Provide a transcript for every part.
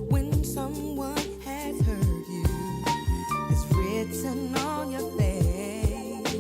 when someone has hurt you. It's written on your face.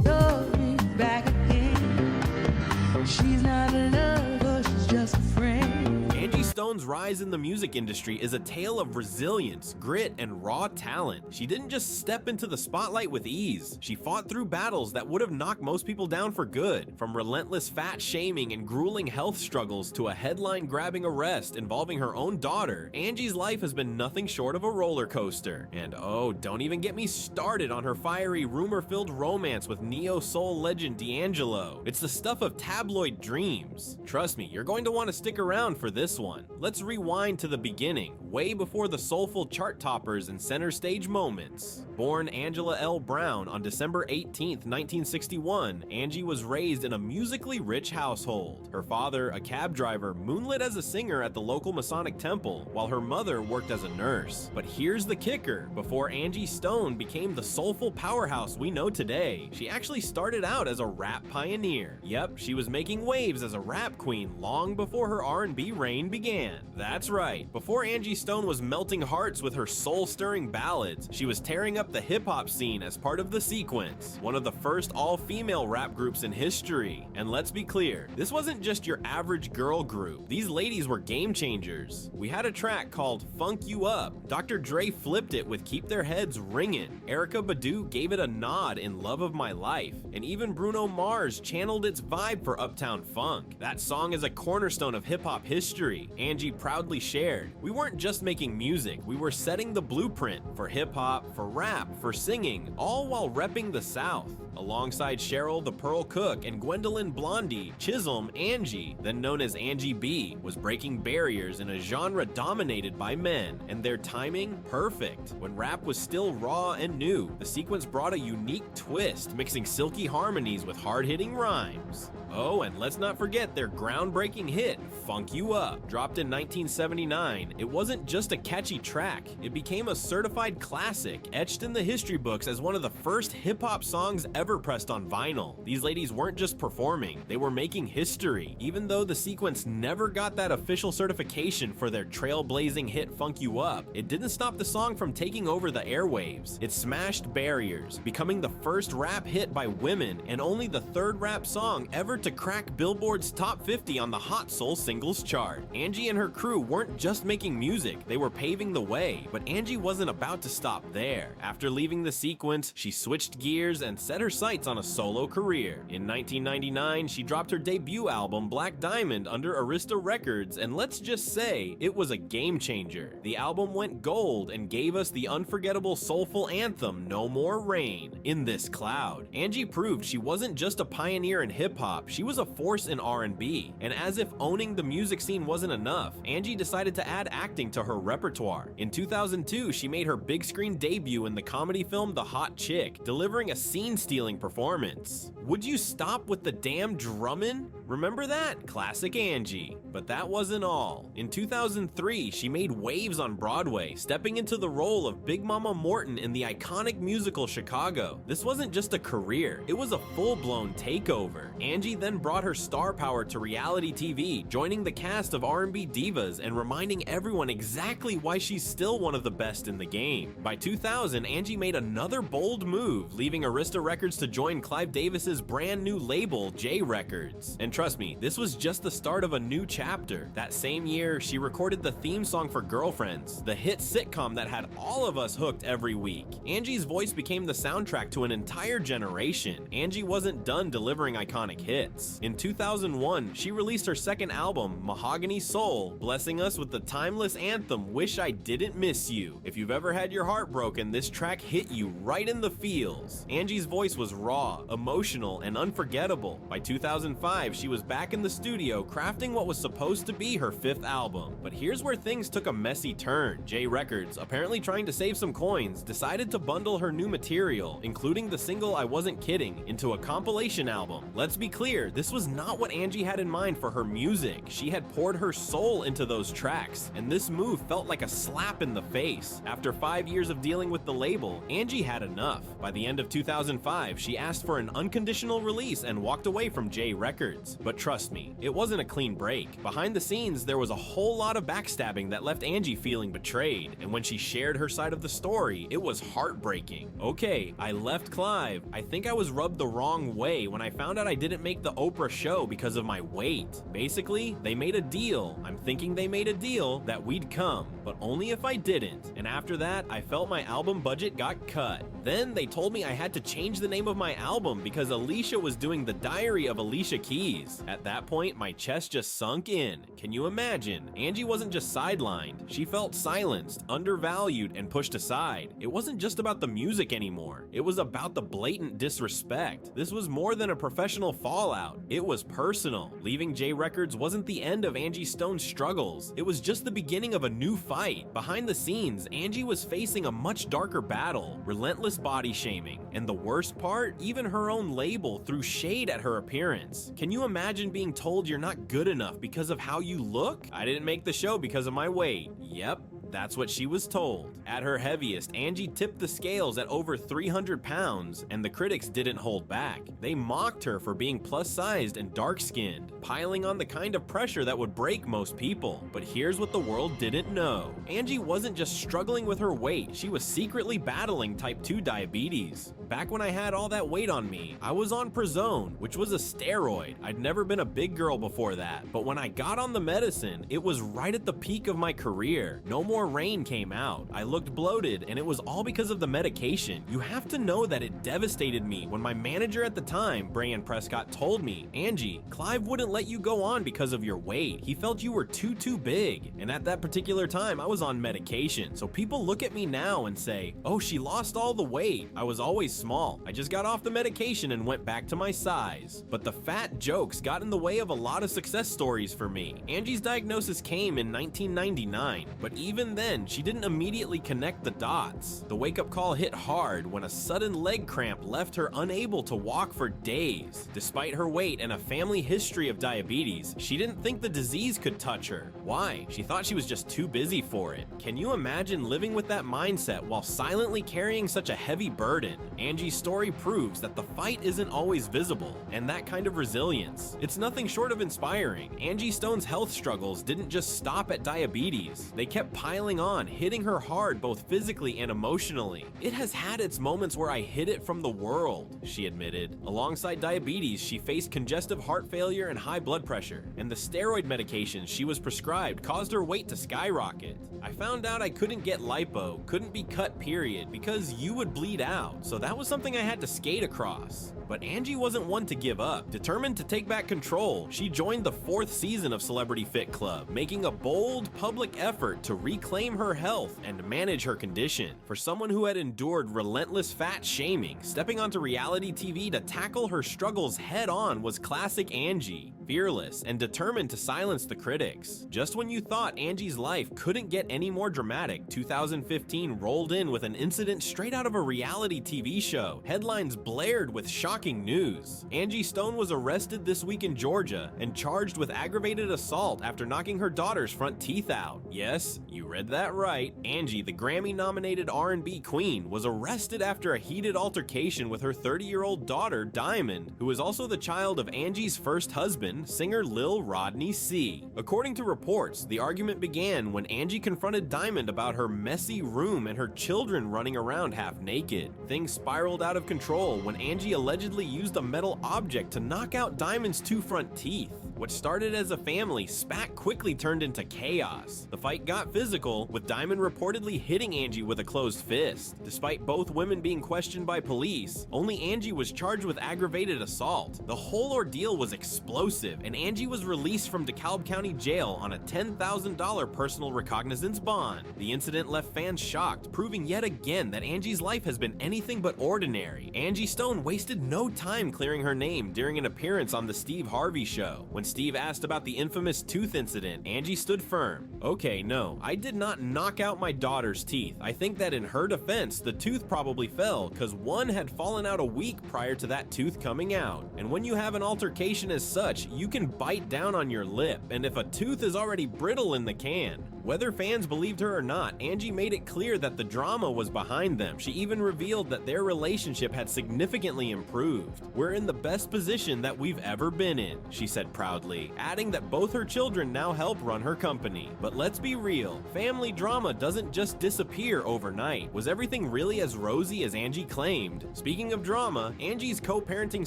Love me back again. She's not a lover, she's just a friend. Angie Stone's rise in the music industry is a tale of resilience, grit, and raw talent. She didn't just step into the spotlight with ease. She fought through battles that would have knocked most people down for good. From relentless fat shaming and grueling health struggles to a headline-grabbing arrest involving her own daughter, Angie's life has been nothing short of a roller coaster. And oh, don't even get me started on her fiery, rumor-filled romance with neo-soul legend D'Angelo. It's the stuff of tabloid dreams. Trust me, you're going to want to stick around for this one. Let's rewind to the beginning, way before the soulful chart toppers and center stage moments. Born Angela L. Brown on December 18, 1961, Angie was raised in a musically rich household. Her father, a cab driver, moonlit as a singer at the local Masonic temple, while her mother worked as a nurse. But here's the kicker: before Angie Stone became the soulful powerhouse we know today, she actually started out as a rap pioneer. Yep, she was making waves as a rap queen long before her R&B reign began. That's right, before Angie Stone was melting hearts with her soul-stirring ballads, she was tearing up the hip-hop scene as part of The Sequence, one of the first all-female rap groups in history. And let's be clear, this wasn't just your average girl group. These ladies were game changers. We had a track called Funk You Up. Dr. Dre flipped it with Keep Their Heads Ringin'. Erykah Badu gave it a nod in Love of My Life. And even Bruno Mars channeled its vibe for Uptown Funk. That song is a cornerstone of hip-hop history. Angie proudly shared, "We weren't just making music, we were setting the blueprint for hip-hop, for rap, for singing, all while repping the South." Alongside Cheryl the Pearl Cook and Gwendolyn Blondie, Chisholm, Angie, then known as Angie B, was breaking barriers in a genre dominated by men, and their timing perfect. When rap was still raw and new, The Sequence brought a unique twist, mixing silky harmonies with hard-hitting rhymes. Oh, and let's not forget their groundbreaking hit, Funk You Up. Dropped in 1979, it wasn't just a catchy track, it became a certified classic, etched in the history books as one of the first hip-hop songs ever pressed on vinyl. These ladies weren't just performing, they were making history. Even though The Sequence never got that official certification for their trailblazing hit Funk You Up, it didn't stop the song from taking over the airwaves. It smashed barriers, becoming the first rap hit by women and only the third rap song ever to crack Billboard's top 50 on the Hot Soul Singles chart. Angie and her crew weren't just making music, they were paving the way. But Angie wasn't about to stop there. After leaving The Sequence, she switched gears and set her sights on a solo career. In 1999, she dropped her debut album Black Diamond under Arista Records, and let's just say, it was a game changer. The album went gold and gave us the unforgettable soulful anthem No More Rain, In This Cloud. Angie proved she wasn't just a pioneer in hip-hop, she was a force in R&B. And as if owning the music scene wasn't enough, Angie decided to add acting to her repertoire. In 2002, she made her big screen debut in the comedy film The Hot Chick, delivering a scene-stealing performance. Would you stop with the damn drummin'? Remember that? Classic Angie. But that wasn't all. In 2003, she made waves on Broadway, stepping into the role of Big Mama Morton in the iconic musical Chicago. This wasn't just a career, it was a full-blown takeover. Angie then brought her star power to reality TV, joining the cast of R&B divas and reminding everyone exactly why she's still one of the best in the game. By 2000, Angie made another bold move, leaving Arista Records to join Clive Davis's brand new label, J Records. And trust me, this was just the start of a new chapter. That same year, she recorded the theme song for Girlfriends, the hit sitcom that had all of us hooked every week. Angie's voice became the soundtrack to an entire generation. Angie wasn't done delivering iconic hits. In 2001, she released her second album, Mahogany Soul, blessing us with the timeless anthem Wish I Didn't Miss You. If you've ever had your heart broken, this track hit you right in the feels. Angie's voice was raw, emotional, and unforgettable. By 2005, she was back in the studio crafting what was supposed to be her fifth album. But here's where things took a messy turn. J Records, apparently trying to save some coins, decided to bundle her new material, including the single I Wasn't Kidding, into a compilation album. Let's be clear, this was not what Angie had in mind for her music. She had poured her soul into those tracks, and this move felt like a slap in the face. After 5 years of dealing with the label, Angie had enough. By the end of 2005, she asked for an unconditional release and walked away from J Records. But trust me, it wasn't a clean break. Behind the scenes, there was a whole lot of backstabbing that left Angie feeling betrayed, and when she shared her side of the story, it was heartbreaking. Okay, I left Clive. I think I was rubbed the wrong way when I found out I didn't make the Oprah show because of my weight. Basically, they made a deal. I'm thinking they made a deal that we'd come, but only if I didn't. And after that, I felt my album budget got cut. Then they told me I had to change the name of my album because Alicia was doing The Diary of Alicia Keys. At that point, my chest just sunk in. Can you imagine? Angie wasn't just sidelined. She felt silenced, undervalued, and pushed aside. It wasn't just about the music anymore. It was about the blatant disrespect. This was more than a professional fallout. It was personal. Leaving J Records wasn't the end of Angie Stone's struggles. It was just the beginning of a new fight. Behind the scenes, Angie was facing a much darker battle, relentless body shaming, and the worst part, even her own label threw shade at her appearance. Can you imagine being told you're not good enough because of how you look? I didn't make the show because of my weight. Yep. That's what she was told. At her heaviest, Angie tipped the scales at over 300 pounds, and the critics didn't hold back. They mocked her for being plus-sized and dark-skinned, piling on the kind of pressure that would break most people. But here's what the world didn't know. Angie wasn't just struggling with her weight, she was secretly battling type 2 diabetes. Back when I had all that weight on me, I was on Prazone, which was a steroid. I'd never been a big girl before that, but when I got on the medicine, it was right at the peak of my career. No more rain came out. I looked bloated, and it was all because of the medication. You have to know that it devastated me when my manager at the time, Brian Prescott, told me, Angie, Clive wouldn't let you go on because of your weight. He felt you were too big. And at that particular time, I was on medication. So people look at me now and say, oh, she lost all the weight. I was always small. I just got off the medication and went back to my size. But the fat jokes got in the way of a lot of success stories for me. Angie's diagnosis came in 1999, but even then, she didn't immediately connect the dots. The wake-up call hit hard when a sudden leg cramp left her unable to walk for days. Despite her weight and a family history of diabetes, she didn't think the disease could touch her. Why? She thought she was just too busy for it. Can you imagine living with that mindset while silently carrying such a heavy burden? Angie's story proves that the fight isn't always visible, and that kind of resilience, it's nothing short of inspiring. Angie Stone's health struggles didn't just stop at diabetes. They kept piling on, hitting her hard both physically and emotionally. It has had its moments where I hid it from the world, she admitted. Alongside diabetes, she faced congestive heart failure and high blood pressure, and the steroid medications she was prescribed caused her weight to skyrocket. I found out I couldn't get lipo, couldn't be cut period, because you would bleed out, so that was something I had to skate across. But Angie wasn't one to give up. Determined to take back control, she joined the 4th season of Celebrity Fit Club, making a bold public effort to reclaim her health and manage her condition. For someone who had endured relentless fat shaming, stepping onto reality TV to tackle her struggles head-on was classic Angie. Fearless and determined to silence the critics. Just when you thought Angie's life couldn't get any more dramatic, 2015 rolled in with an incident straight out of a reality TV show. Headlines blared with shocking news. Angie Stone was arrested this week in Georgia and charged with aggravated assault after knocking her daughter's front teeth out. Yes, you read that right. Angie, the Grammy-nominated R&B queen, was arrested after a heated altercation with her 30-year-old daughter, Diamond, who is also the child of Angie's first husband, singer Lil Rodney C. According to reports, the argument began when Angie confronted Diamond about her messy room and her children running around half naked. Things spiraled out of control when Angie allegedly used a metal object to knock out Diamond's 2 front teeth. What started as a family spat quickly turned into chaos. The fight got physical, with Diamond reportedly hitting Angie with a closed fist. Despite both women being questioned by police, only Angie was charged with aggravated assault. The whole ordeal was explosive, and Angie was released from DeKalb County Jail on a $10,000 personal recognizance bond. The incident left fans shocked, proving yet again that Angie's life has been anything but ordinary. Angie Stone wasted no time clearing her name during an appearance on The Steve Harvey Show. When Steve asked about the infamous tooth incident, Angie stood firm. Okay, no, I did not knock out my daughter's teeth. I think that in her defense, the tooth probably fell because one had fallen out a week prior to that tooth coming out. And when you have an altercation as such, you can bite down on your lip, and if a tooth is already brittle in the can, Whether fans believed her or not, Angie made it clear that the drama was behind them. She even revealed that their relationship had significantly improved. "We're in the best position that we've ever been in," she said proudly, adding that both her children now help run her company. But let's be real, family drama doesn't just disappear overnight. Was everything really as rosy as Angie claimed? Speaking of drama, Angie's co-parenting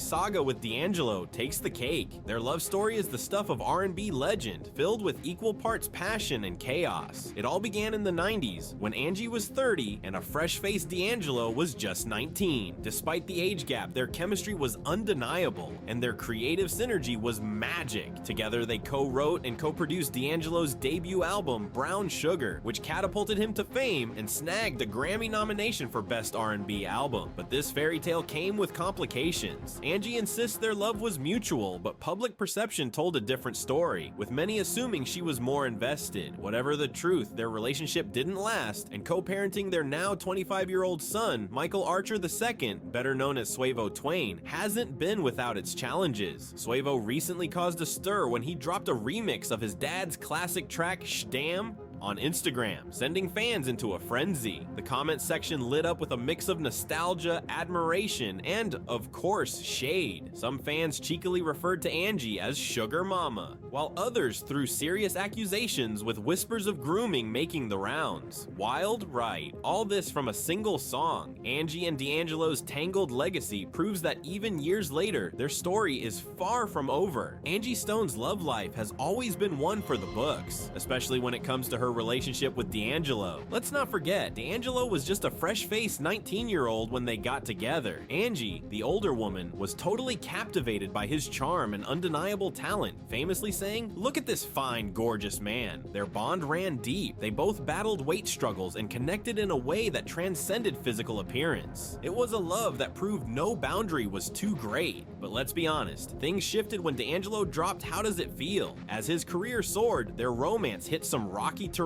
saga with D'Angelo takes the cake. Their love story is the stuff of R&B legend, filled with equal parts passion and chaos. It all began in the 90s, when Angie was 30 and a fresh-faced D'Angelo was just 19. Despite the age gap, their chemistry was undeniable, and their creative synergy was magic. Together, they co-wrote and co-produced D'Angelo's debut album, Brown Sugar, which catapulted him to fame and snagged a Grammy nomination for Best R&B Album. But this fairy tale came with complications. Angie insists their love was mutual, but public perception told a different story, with many assuming she was more invested. Whatever the truth, their relationship didn't last, and co-parenting their now 25-year-old son, Michael Archer II, better known as Suavo Twain, hasn't been without its challenges. Suavo recently caused a stir when he dropped a remix of his dad's classic track, Shdam, on Instagram, sending fans into a frenzy. The comment section lit up with a mix of nostalgia, admiration, and, of course, shade. Some fans cheekily referred to Angie as Sugar Mama, while others threw serious accusations with whispers of grooming making the rounds. Wild, right? All this from a single song. Angie and D'Angelo's tangled legacy proves that even years later, their story is far from over. Angie Stone's love life has always been one for the books, especially when it comes to her relationship with D'Angelo. Let's not forget, D'Angelo was just a fresh-faced 19-year-old when they got together. Angie, the older woman, was totally captivated by his charm and undeniable talent, famously saying, "Look at this fine, gorgeous man." Their bond ran deep. They both battled weight struggles and connected in a way that transcended physical appearance. It was a love that proved no boundary was too great. But let's be honest, things shifted when D'Angelo dropped How Does It Feel? As his career soared, their romance hit some rocky terrain.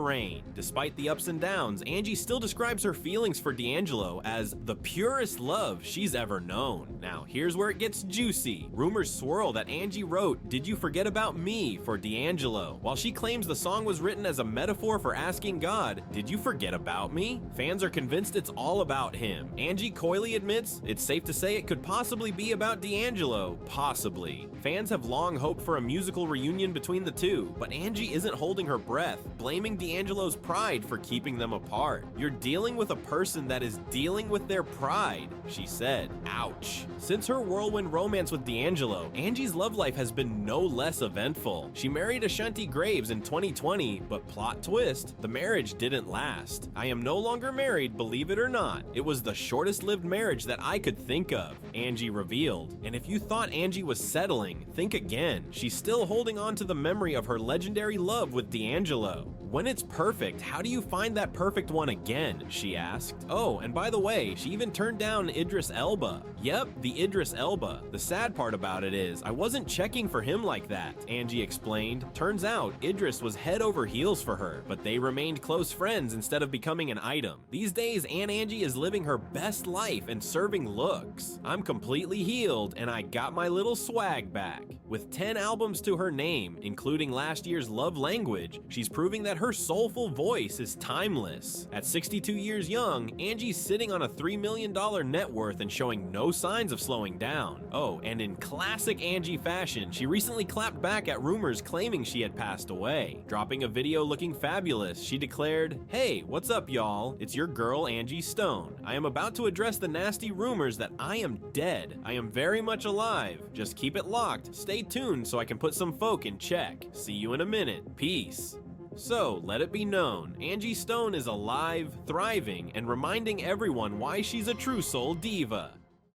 Despite the ups and downs, Angie still describes her feelings for D'Angelo as the purest love she's ever known. Now, here's where it gets juicy. Rumors swirl that Angie wrote "Did You Forget About Me" for D'Angelo. While she claims the song was written as a metaphor for asking God, "Did you forget about me?" Fans are convinced it's all about him. Angie coyly admits it's safe to say it could possibly be about D'Angelo. Possibly. Fans have long hoped for a musical reunion between the two, but Angie isn't holding her breath, blaming D'Angelo's pride for keeping them apart. "You're dealing with a person that is dealing with their pride," she said. Ouch. Since her whirlwind romance with D'Angelo, Angie's love life has been no less eventful. She married Ashanti Graves in 2020, but plot twist, the marriage didn't last. "I am no longer married, believe it or not. It was the shortest-lived marriage that I could think of," Angie revealed. And if you thought Angie was settling, think again. She's still holding on to the memory of her legendary love with D'Angelo. "When it's perfect, how do you find that perfect one again?" she asked. Oh, and by the way, she even turned down Idris Elba. Yep, the Idris Elba. The sad part about it is, I wasn't checking for him like that, Angie explained. Turns out, Idris was head over heels for her, but they remained close friends instead of becoming an item. These days, Angie is living her best life and serving looks. "I'm completely healed, and I got my little swag back." With 10 albums to her name, including last year's Love Language, she's proving that her soulful voice is timeless. At 62 years young, Angie's sitting on a $3 million net worth and showing no signs of slowing down. Oh, and in classic Angie fashion, she recently clapped back at rumors claiming she had passed away. Dropping a video looking fabulous, she declared, "Hey, what's up, y'all? It's your girl, Angie Stone. I am about to address the nasty rumors that I am dead. I am very much alive. Just keep it locked. Stay tuned so I can put some folk in check. See you in a minute. Peace." So, let it be known, Angie Stone is alive, thriving, and reminding everyone why she's a true soul diva.